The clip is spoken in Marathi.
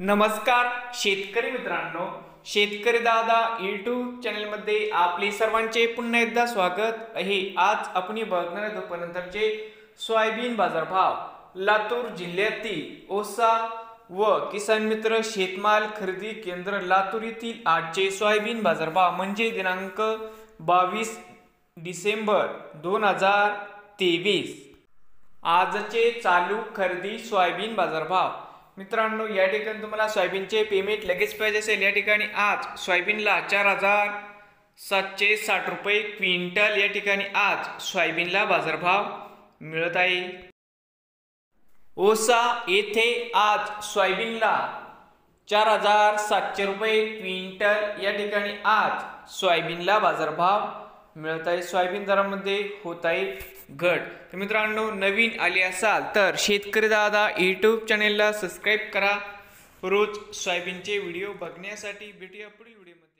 नमस्कार शेतकरी मित्रांनो, शेतकरी दादा यूट्यूब चॅनलमध्ये आपले सर्वांचे पुन्हा एकदा स्वागत आहे। आज आपण बघणार आहोत दुपारनंतरचे सोयाबीन बाजारभाव। लातूर जिल्ह्यातील औसा व किसान मित्र शेतमाल खरेदी केंद्र लातूर येथील आजचे सोयाबीन बाजारभाव म्हणजे दिनांक 22 डिसेंबर 2023। आजचे चालू खरेदी सोयाबीन बाजारभाव। मित्रांनो, या ठिकाणी तुम्हाला सोयाबीनचे पेमेंट लगेच पाहिजे असेल, या ठिकाणी आज सोयाबीनला 4760 रुपये क्विंटल या ठिकाणी आज सोयाबीनला बाजारभाव मिळत आहे। औसा येथे आज सोयाबीनला 4700 रुपये क्विंटल या ठिकाणी आज सोयाबीनला बाजारभाव मिळत आहे। सोयाबीन दरामध्ये होत आहे घट। तर मित्रांनो, नवीन आले असाल तर शेतकरी दादा यूट्यूब चॅनेलला सबस्क्राईब करा रोज सोयाबीनचे व्हिडिओ बघण्यासाठी। भेटूया पुढील व्हिडिओमध्ये।